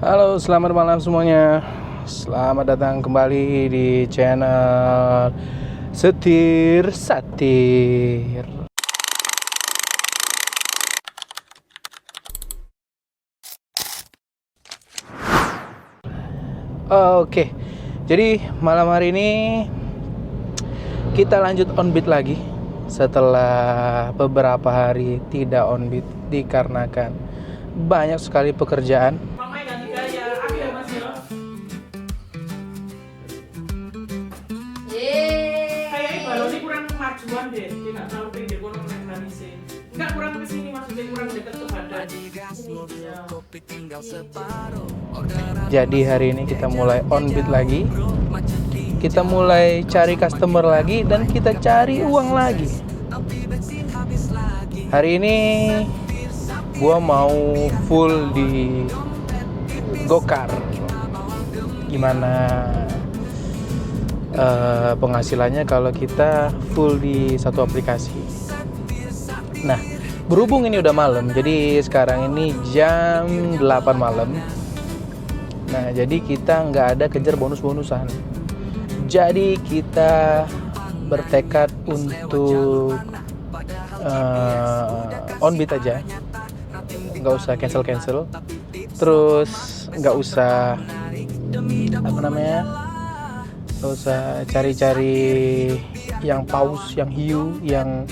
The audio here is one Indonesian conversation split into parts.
Halo, selamat malam semuanya. Selamat datang kembali di channel Setir Satir. Oke, jadi malam hari ini kita lanjut on beat lagi setelah beberapa hari tidak on beat dikarenakan banyak sekali pekerjaan. Kayaknya balonnya kurang kemajuan deh, dia nggak terlalu pede kurang nangis. Nggak kurang kesini maksudnya kurang deket ke badan. Jadi hari ini kita mulai on beat lagi. Kita mulai cari customer lagi dan kita cari uang lagi. Hari ini gua mau full di Gokar. Gimana penghasilannya kalau kita full di satu aplikasi? Nah, berhubung ini udah malam, jadi sekarang ini jam 8 malam. Nah, jadi kita nggak ada kejar bonus-bonusan. Jadi kita bertekad untuk on beat aja, nggak usah cancel. Terus nggak usah nggak usah cari-cari yang paus, yang hiu, yang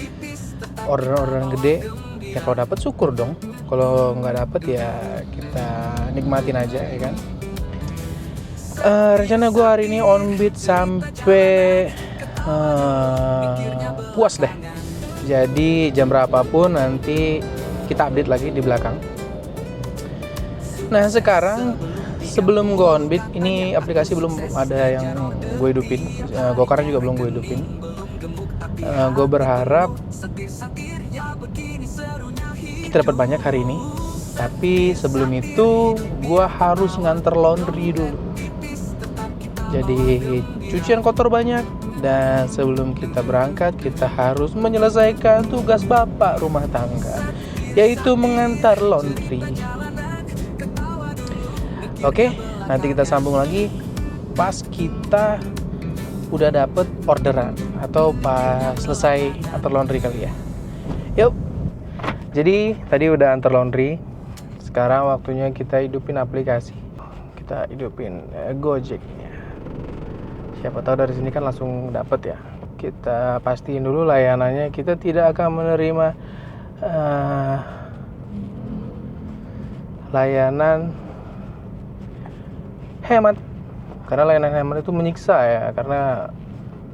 orderan gede. Ya kalau dapat syukur dong. Kalau nggak dapat ya kita nikmatin aja, ya kan. Rencana gue hari ini on beat sampai puas deh. Jadi jam berapapun nanti kita update lagi di belakang. Nah sekarang sebelum gue on beat, ini aplikasi belum ada yang gue hidupin. Gokar juga belum gue hidupin. Gue berharap kita dapat banyak hari ini. Tapi sebelum itu gue harus nganter laundry dulu. Jadi cucian kotor banyak. Dan sebelum kita berangkat, kita harus menyelesaikan tugas bapak rumah tangga, yaitu mengantar laundry. Oke, nanti kita sambung lagi pas kita udah dapet orderan atau pas selesai antar laundry kali ya. Yuk. Jadi tadi udah antar laundry. Sekarang waktunya kita hidupin aplikasi. Kita hidupin Gojeknya. Siapa tahu dari sini kan langsung dapet ya. Kita pastiin dulu layanannya. Kita tidak akan menerima layanan hemat, karena layanan hemat itu menyiksa ya, karena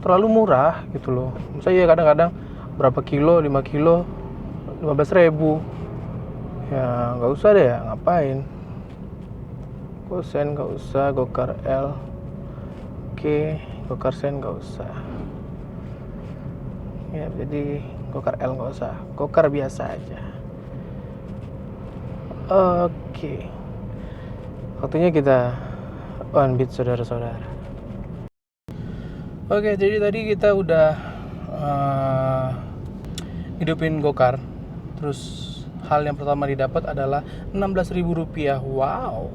terlalu murah gitu loh. Misalnya kadang-kadang berapa kilo, 5 kilo 15.000. Ya nggak usah deh, ngapain. Gosen nggak usah, Gokar L oke, Gokar Sen nggak usah ya, jadi Gokar L nggak usah, Gokar biasa aja. Oke, waktunya kita on beat saudara-saudara. Oke, jadi tadi kita udah hidupin Gokar. Terus hal yang pertama didapat adalah Rp16.000. Wow,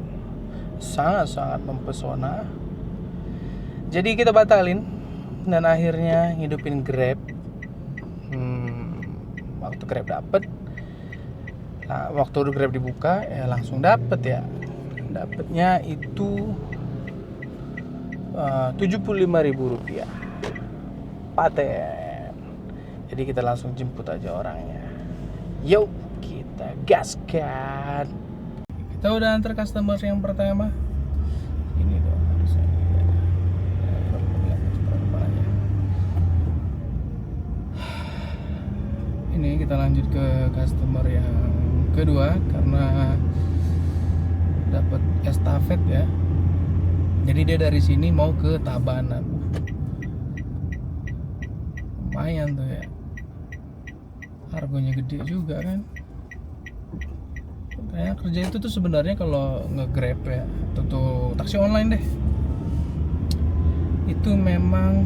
sangat-sangat mempesona. Jadi kita batalin dan akhirnya hidupin Grab. Waktu Grab dapet, nah, waktu Grab dibuka ya langsung dapet ya. Dapetnya itu Rp75.000 paten. Jadi kita langsung jemput aja orangnya. Yuk kita gaskan. Kita udah antar customer yang pertama. Ini dong harusnya. Ini kita lanjut ke customer yang kedua karena dapat estafet ya. Jadi dia dari sini mau ke Tabanan. Lumayan tuh ya. Harganya gede juga kan. Kayak kerja itu tuh sebenarnya kalau nge-Grab ya, atau taksi online deh. Itu memang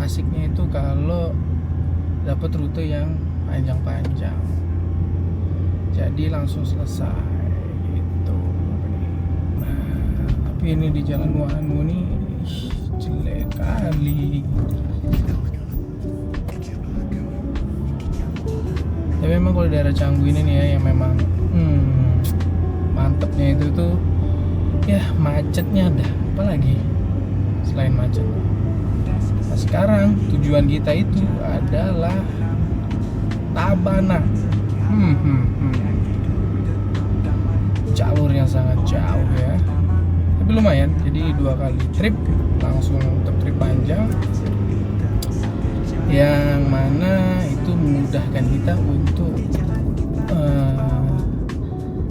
asiknya itu kalau dapat rute yang panjang-panjang. jadi langsung selesai gitu. Nah, tapi ini di Jalan Wanu nih jelek kali. Tapi memang kalau di daerah Canggu ini nih ya, yang memang mantepnya itu tuh ya macetnya dah, apalagi selain macet. Nah, sekarang tujuan kita itu adalah Tabanan. Jalur yang sangat jauh ya, tapi lumayan. Jadi 2 kali trip, langsung untuk trip panjang, yang mana itu memudahkan kita untuk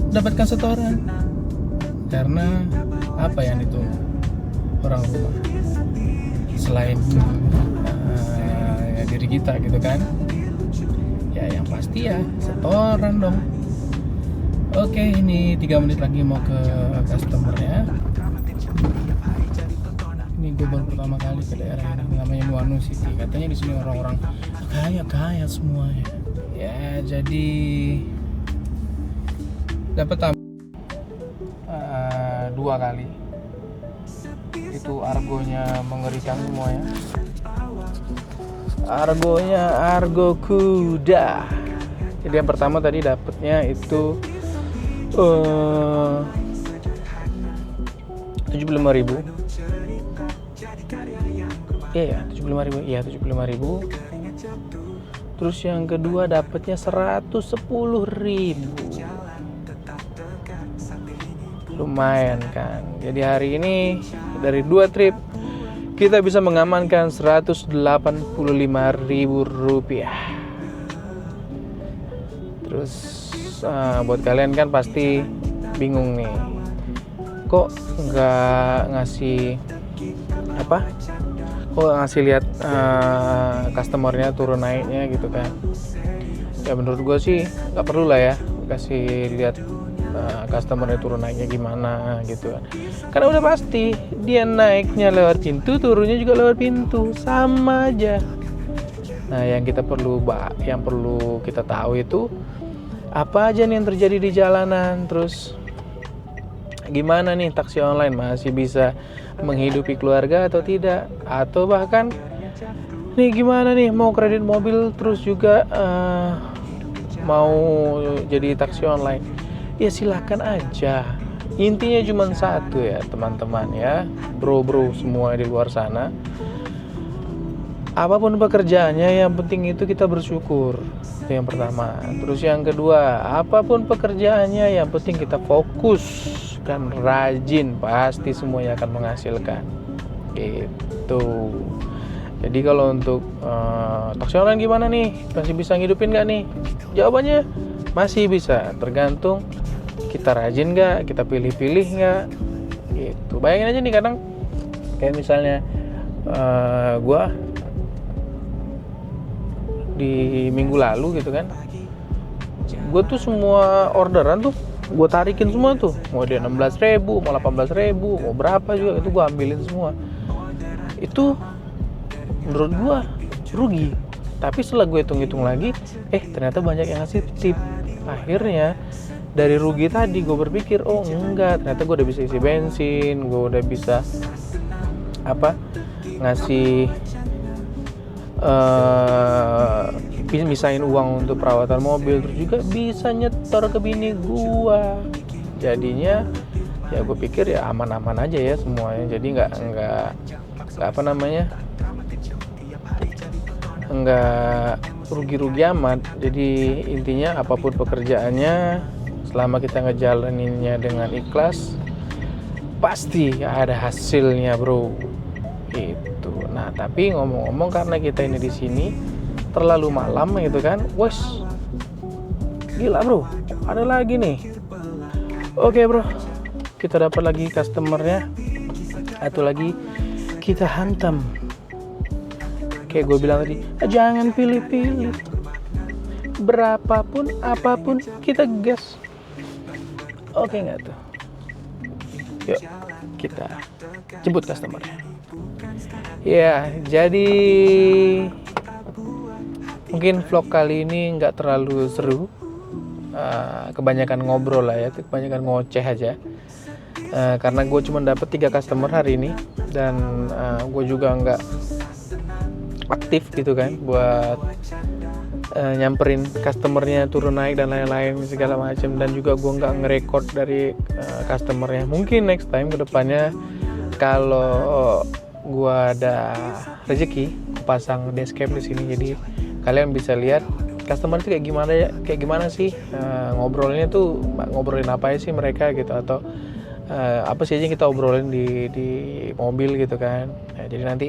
mendapatkan setoran. Karena apa yang ditunggu orang rumah selain ya diri kita gitu kan, ya yang pasti ya setoran dong. Oke, ini 3 menit lagi mau ke customernya. Ini gue baru pertama kali ke daerah ini, namanya Nuanu City. Katanya di sini orang-orang kaya semua ya. Ya jadi dapat 2 kali. Itu argonya mengerikan semua ya. Argonya argo kuda. Jadi yang pertama tadi dapatnya itu 75.000. Iya, 75.000. Iya, 75.000. Terus yang kedua dapatnya 110.000. Lumayan kan. Jadi hari ini dari 2 trip kita bisa mengamankan 185.000 rupiah. Terus buat kalian kan pasti bingung nih, kok nggak ngasih apa? Kok nggak ngasih lihat customernya turun naiknya gitu kan? Ya menurut gue sih nggak perlu lah ya kasih lihat customernya turun naiknya gimana gitu kan. Karena udah pasti dia naiknya lewat pintu, turunnya juga lewat pintu, sama aja. Nah, yang perlu kita tahu itu apa aja nih yang terjadi di jalanan, terus gimana nih taksi online masih bisa menghidupi keluarga atau tidak, atau bahkan nih gimana nih mau kredit mobil terus juga mau jadi taksi online. Ya silakan aja. Intinya cuma satu ya teman-teman ya, bro semua di luar sana. Apapun pekerjaannya, yang penting itu kita bersyukur. Itu yang pertama. Terus yang kedua, apapun pekerjaannya, yang penting kita fokus dan rajin, pasti semuanya akan menghasilkan. Gitu. Jadi kalau untuk taksi online gimana nih? Masih bisa ngidupin nggak nih? Jawabannya masih bisa, tergantung kita rajin nggak, kita pilih-pilih nggak. Gitu. Bayangin aja nih, kadang kayak misalnya gue di minggu lalu gitu kan, gue tuh semua orderan tuh gue tarikin semua tuh, mau dia 16.000, mau 18.000, mau berapa juga itu gue ambilin semua. Itu menurut gue rugi, tapi setelah gue hitung-hitung lagi, ternyata banyak yang ngasih tip. Akhirnya dari rugi tadi gue berpikir, oh enggak, ternyata gue udah bisa isi bensin, gue udah bisa ngasih misahin uang untuk perawatan mobil, terus juga bisa nyetor ke bini gua. Jadinya ya gue pikir ya aman-aman aja ya semuanya, jadi nggak rugi-rugi amat. Jadi intinya apapun pekerjaannya, selama kita ngejalaninnya dengan ikhlas, pasti ada hasilnya bro. Gitu. Nah, tapi ngomong-ngomong, karena kita ini di sini terlalu malam gitu kan, wes gila bro, ada lagi nih. Oke bro, kita dapat lagi customernya, atau lagi kita hantam. Kayak gue bilang tadi, jangan pilih-pilih, berapapun apapun kita gas. Oke nggak tuh? Yuk kita jemput customernya. Ya, jadi mungkin vlog kali ini nggak terlalu seru, kebanyakan ngobrol lah ya, kebanyakan ngoceh aja. Karena gue cuma dapet 3 customer hari ini, dan gue juga nggak aktif gitu kan buat nyamperin customernya turun naik dan lain-lain segala macam, dan juga gue nggak ngerekord dari customernya. Mungkin next time kedepannya kalau gue ada rezeki pasang dashcam di sini, jadi kalian bisa lihat customer itu kayak gimana sih, ngobrolnya tuh ngobrolin apa sih mereka gitu, atau apa sih aja yang kita obrolin di mobil gitu kan. Jadi nanti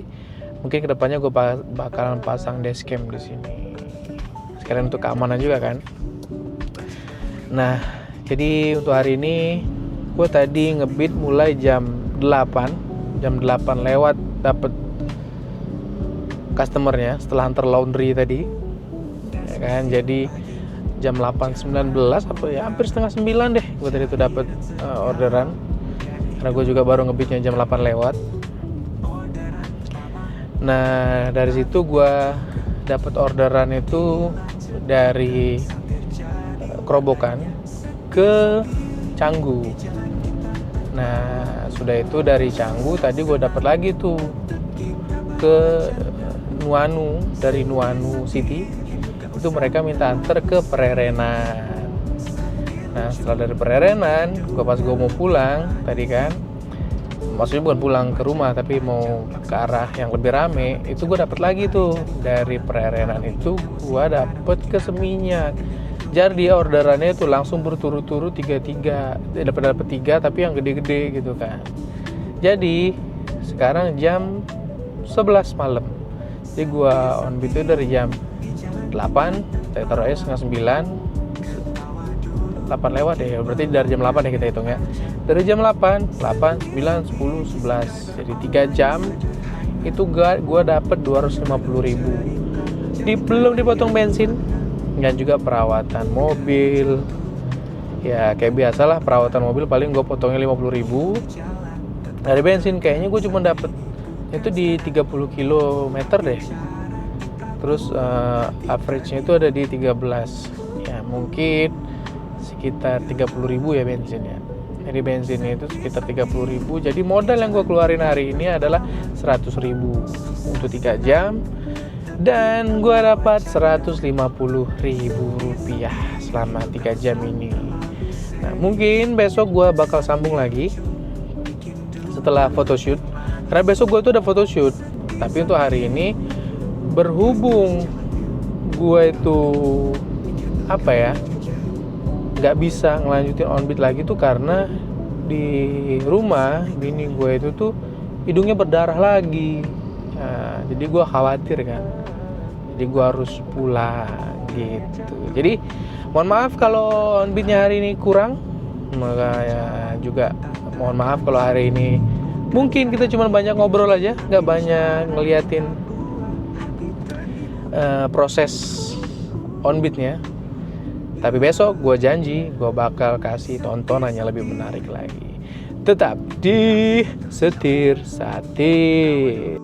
mungkin kedepannya gue bakalan pasang dashcam di sini sekalian untuk keamanan juga kan. Nah, jadi untuk hari ini gue tadi ngebit mulai jam 8 lewat dapet customernya setelah antar laundry tadi ya kan. Jadi jam 8.19 apa ya, hampir setengah 9 deh gue tadi tuh dapet orderan, karena gue juga baru ngebitnya jam 8 lewat. Nah, dari situ gue dapet orderan itu dari Kerobokan ke Canggu. Nah, sudah itu dari Canggu tadi gue dapet lagi tuh ke Nuanu, dari Nuanu City itu mereka minta antar ke Pererenan. Nah, setelah dari Pererenan, pas gue mau pulang tadi kan, maksudnya bukan pulang ke rumah tapi mau ke arah yang lebih rame, itu gue dapet lagi tuh dari Pererenan itu gue dapet ke Seminyak. Jadi orderannya itu langsung berturut-turut dapat 3 tapi yang gede-gede gitu kan. Jadi sekarang jam 11 malam, jadi gue on beat itu dari jam 8, saya taruh aja setengah 9, 8 lewat ya, berarti dari jam 8 ya kita hitung ya. Dari jam 8, 9, 10, 11, jadi 3 jam itu gue dapet 250.000. Belum dipotong bensin dan juga perawatan mobil. Ya kayak biasalah, perawatan mobil paling gue potongnya 50.000. Dari bensin kayaknya gue cuma dapet itu di 30 km deh. Terus average-nya itu ada di 13. Ya mungkin sekitar 30.000 ya bensinnya. Jadi bensinnya itu sekitar 30.000. Jadi modal yang gue keluarin hari ini adalah 100.000 untuk 3 jam. Dan gue dapat 150.000 rupiah selama 3 jam ini. Nah, mungkin besok gue bakal sambung lagi setelah photoshoot, karena besok gue tuh ada photoshoot. Tapi untuk hari ini, berhubung gue itu nggak bisa ngelanjutin on beat lagi tuh, karena di rumah bini gue itu tuh hidungnya berdarah lagi. Nah, jadi gue khawatir kan, jadi gue harus pulang gitu. Jadi mohon maaf kalau on beatnya hari ini kurang, maka ya juga mohon maaf kalau hari ini mungkin kita cuma banyak ngobrol aja, nggak banyak ngeliatin proses on beatnya. Tapi besok gue janji gue bakal kasih tontonannya lebih menarik lagi. Tetap di Setir Satir.